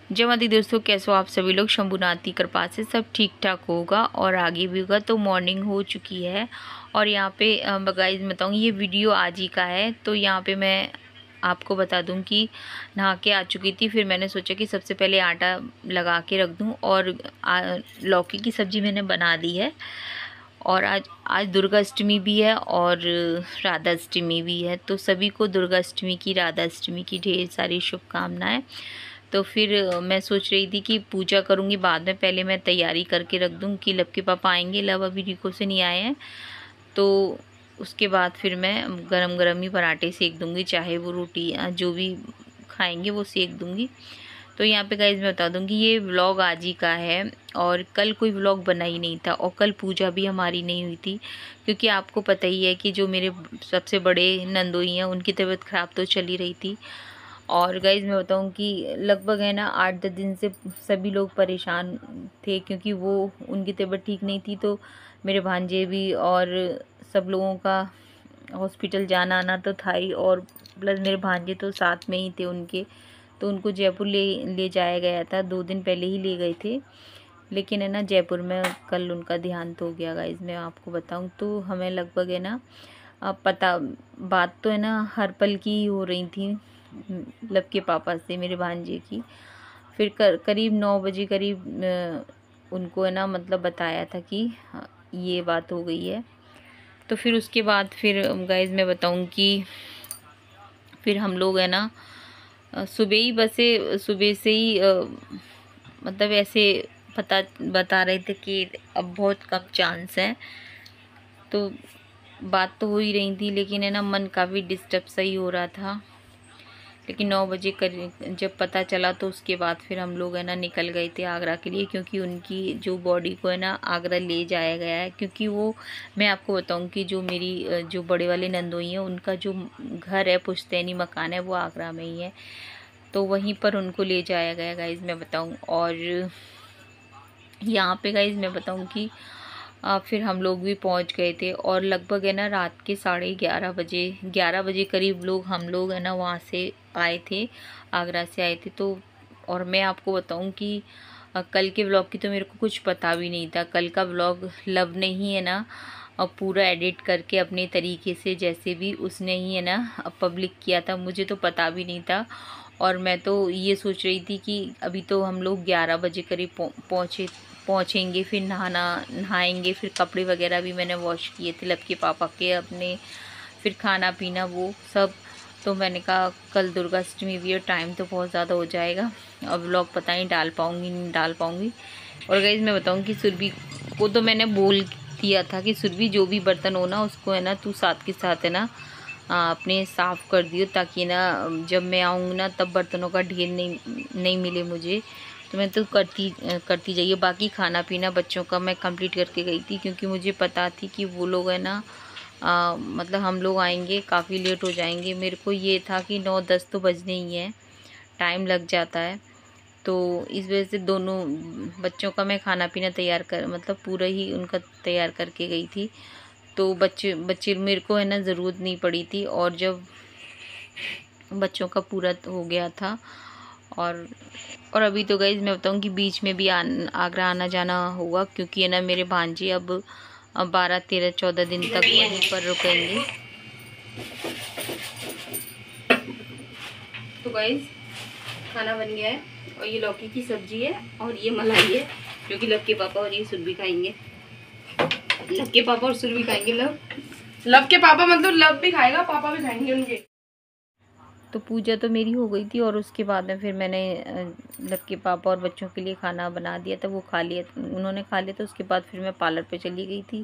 जय माता दी दोस्तों, कैसे हो आप सभी लोग। शंभुनाथ की कृपा से सब ठीक ठाक होगा और आगे भी होगा। तो मॉर्निंग हो चुकी है और यहाँ पे गाइस बताऊँ, ये वीडियो आज ही का है। तो यहाँ पे मैं आपको बता दूं कि नहा के आ चुकी थी। फिर मैंने सोचा कि सबसे पहले आटा लगा के रख दूं और लौकी की सब्ज़ी मैंने बना दी है। और आज दुर्गा अष्टमी भी है और राधा अष्टमी भी है। तो सभी को दुर्गा अष्टमी की, राधा अष्टमी की ढेर सारी शुभकामनाएं। तो फिर मैं सोच रही थी कि पूजा करूंगी बाद में, पहले मैं तैयारी करके रख दूं कि लब के पापा आएंगे। लब अभी रिको से नहीं आए हैं, तो उसके बाद फिर मैं गरम गरम ही पराठे सेक दूंगी, चाहे वो रोटी जो भी खाएंगे वो सेक दूंगी। तो यहाँ पे गाइस मैं बता दूंगी, ये व्लॉग आज ही का है और कल कोई व्लॉग बना ही नहीं था और कल पूजा भी हमारी नहीं हुई थी, क्योंकि आपको पता ही है कि जो मेरे सबसे बड़े नंदोई हैं उनकी तबीयत ख़राब तो चल ही रही थी। और गाइज़ मैं बताऊं कि लगभग है ना 8-10 दिन से सभी लोग परेशान थे, क्योंकि वो उनकी तबीयत ठीक नहीं थी। तो मेरे भांजे भी और सब लोगों का हॉस्पिटल जाना आना तो था ही, और प्लस मेरे भांजे तो साथ में ही थे उनके। तो उनको जयपुर ले जाया गया था, 2 दिन पहले ही ले गए थे। लेकिन है ना जयपुर में कल उनका देहांत हो गया गाइज़, मैं आपको बताऊं। तो हमें लगभग है ना पता बात तो है ना हर पल की ही हो रही थी लब के पापा से, मेरे भांजे की। फिर करीब 9 बजे करीब उनको है ना मतलब बताया था कि ये बात हो गई है। तो फिर उसके बाद फिर गाइज़ मैं बताऊं कि फिर हम लोग है ना सुबह से ही मतलब ऐसे बता रहे थे कि अब बहुत कम चांस है। तो बात तो हो ही रही थी, लेकिन है ना मन काफ़ी डिस्टर्ब सा ही हो रहा था। लेकिन 9 बजे जब पता चला तो उसके बाद फिर हम लोग है ना निकल गए थे आगरा के लिए, क्योंकि उनकी जो बॉडी को है ना आगरा ले जाया गया है। क्योंकि वो, मैं आपको बताऊं कि जो मेरी जो बड़े वाले नंदोई हैं उनका जो घर है, पुश्तैनी मकान है, वो आगरा में ही है। तो वहीं पर उनको ले जाया गया गाइज़ मैं बताऊं। और यहाँ पे गाइज़ मैं बताऊं कि फिर हम लोग भी पहुंच गए थे और लगभग है ना रात के 11:30 बजे करीब हम लोग है ना वहाँ से आए थे, आगरा से आए थे। तो और मैं आपको बताऊं कि कल के व्लॉग की तो मेरे को कुछ पता भी नहीं था। कल का व्लॉग लब ने ही है ना पूरा एडिट करके अपने तरीके से, जैसे भी उसने ही है ना पब्लिक किया था। मुझे तो पता भी नहीं था और मैं तो ये सोच रही थी कि अभी तो हम लोग 11 बजे करीब पहुँचेंगे, फिर नहाएंगे, फिर कपड़े वगैरह भी मैंने वॉश किए थे लब के पापा के अपने, फिर खाना पीना वो सब। तो मैंने कहा कल दुर्गा अष्टमी भी है, टाइम तो बहुत ज़्यादा हो जाएगा, अब व्लॉग पता नहीं डाल पाऊँगी नहीं डाल पाऊँगी। और गाइस मैं बताऊँ कि सुरभि को तो मैंने बोल दिया था कि सुरभि जो भी बर्तन हो ना उसको है ना तू साथ के साथ है ना अपने साफ़ कर दियो, ताकि ना जब मैं आऊँगी ना तब बर्तनों का ढेर नहीं मिले मुझे। तो मैं तो करती जाइए। बाकी खाना पीना बच्चों का मैं कंप्लीट करके गई थी, क्योंकि मुझे पता थी कि वो लोग है ना मतलब हम लोग आएंगे काफ़ी लेट हो जाएंगे। मेरे को ये था कि 9-10 तो बजने ही है, टाइम लग जाता है। तो इस वजह से दोनों बच्चों का मैं खाना पीना तैयार कर मतलब पूरा ही उनका तैयार करके गई थी। तो बच्चे मेरे को है ना ज़रूरत नहीं पड़ी थी। और जब बच्चों का पूरा हो गया था और अभी तो गाइस मैं बताऊँ कि बीच में भी आगरा आना जाना होगा, क्योंकि है ना मेरे भांजे अब 12, 13, 14 दिन तक वहीं पर रुकेंगे। तो गाइस खाना बन गया है और ये लौकी की सब्जी है और ये मलाई है, जो कि लब के पापा और ये सुरभि खाएंगे। लब के पापा और सुरभि खाएंगे। लब के पापा मतलब लब भी खाएगा, पापा भी खाएंगे उनके। तो पूजा तो मेरी हो गई थी और उसके बाद में फिर मैंने लब के पापा और बच्चों के लिए खाना बना दिया था, वो खा लिया, उन्होंने खा लिया था। उसके बाद फिर मैं पार्लर पे चली गई थी,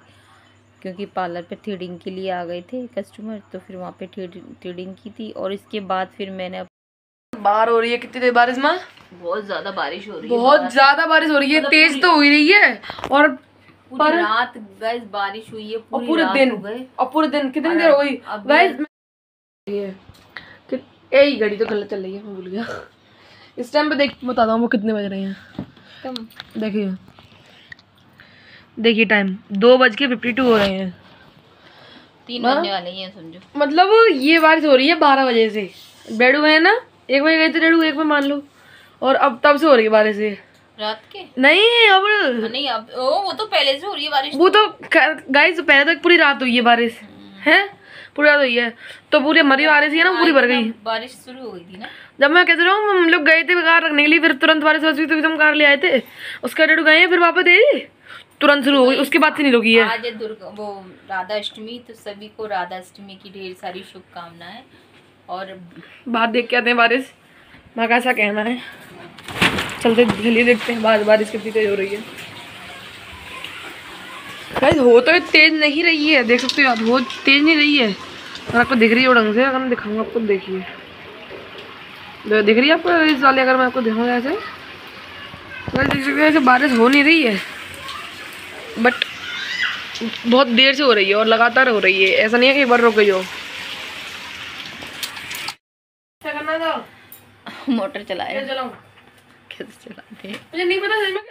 क्योंकि पार्लर पे थ्रेडिंग के लिए आ गए थे कस्टमर। तो फिर वहाँ पे थ्रेडिंग की थी और इसके बाद फिर मैंने बाहर हो रही है कितनी देर बारिश में, बहुत ज़्यादा बारिश हो रही है, बहुत ज़्यादा बारिश हो रही है, तेज तो हो ही रही है। और पूरी रात गैस बारिश हुई है, पूरे दिन और पूरे दिन कितनी देर हो गई गैस। यही घड़ी तो गलत चल रही है, मैं भूल गया। इस टाइम पे देख बताता हूँ वो कितने बज रहे हैं। देखिए टाइम 2:52 हो रहे हैं, 3 बजने वाले हैं समझो। मतलब ये बारिश हो रही है 12 बजे से। बेडू है ना 1 बजे गए थे, डेढ़ू 1 में मान लो, और अब तब से हो रही है बारिश ये। रात के नहीं अब नहीं, अब वो तो पहले से हो रही है बारिश। वो तो गाइस पहले तक पूरी रात हुई है बारिश है, पूरी रात हुई है तो पूरी मरी बारिश है ना, पूरी भर गई। बारिश शुरू हो गई थी ना जब मैं कह रहा हूँ हम लोग गए थे कार रखने के लिए, फिर तुरंत बारिश हुई तो एकदम कार ले आए थे, उसका डेडू गए फिर वापस दे तुरंत शुरू हो गई, उसके बाद से नहीं रुकी है। आज है वो राधा अष्टमी, तो सभी को राधा अष्टमी की ढेर सारी शुभकामनाएं। और बात देख के आते हैं बारिश, माँ का ऐसा कहना है। चलते चलिए देखते हैं बारिश कितनी तेज हो रही है। गाइस हो तो तेज नहीं रही है, देख सकते हो आप, बहुत तेज नहीं रही है। और आपको दिख रही है ढंग से, अगर मैं दिखाऊंगा आपको, देखिए दिख रही है आपको इस वाले, अगर मैं आपको दिखाऊंगा ऐसे, तो देख सकते हो ऐसे बारिश हो नहीं रही है, बट बहुत देर से हो रही है और लगातार हो रही है, ऐसा नहीं है कि एक बार रुक गई हो। क्या करना था? मोटर चलाया। चलाऊं? कैसे चलाते हैं मुझे नहीं पता सही में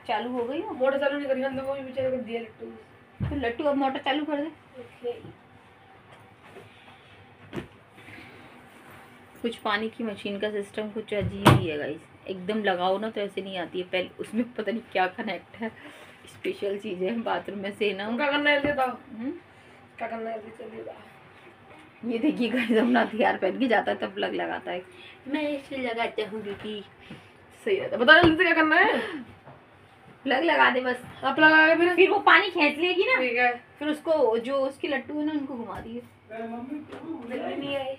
चालू हो गई हो। मोटर चालू नहीं करी हम लोगों ने, बेचारे को दिया लट्टू। तो लट्टू अब मोटर चालू कर दे। कुछ पानी की मशीन का सिस्टम कुछ अजीब ही है गाइस, एकदम लगाओ ना तो ऐसे नहीं आती है, पहले उसमें पता नहीं क्या कनेक्ट है, स्पेशल चीज़ है बाथरूम में से ना। क्या करना है क्या करना है ये देखिए गाइस, अपना हथियार पहन के जाता है तब प्लग लगाता है, मैं इसे लगाता हूँ कि सही रहता है। बता जल्दी क्या करना है। प्लग लगा दे बस। आप लगा के फिर वो पानी खींच लेगी ना, ठीक है। फिर उसको जो उसके लट्टू है ना उनको घुमा दिए। नहीं आए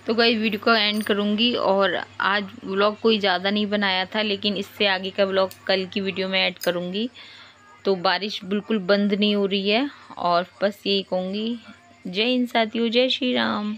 तो गाइस वीडियो को एंड करूँगी, और आज व्लॉग कोई ज़्यादा नहीं बनाया था, लेकिन इससे आगे का व्लॉग कल की वीडियो में ऐड करूँगी। तो बारिश बिल्कुल बंद नहीं हो रही है, और बस यही कहूँगी, जय हिंद साथियों, जय श्री राम।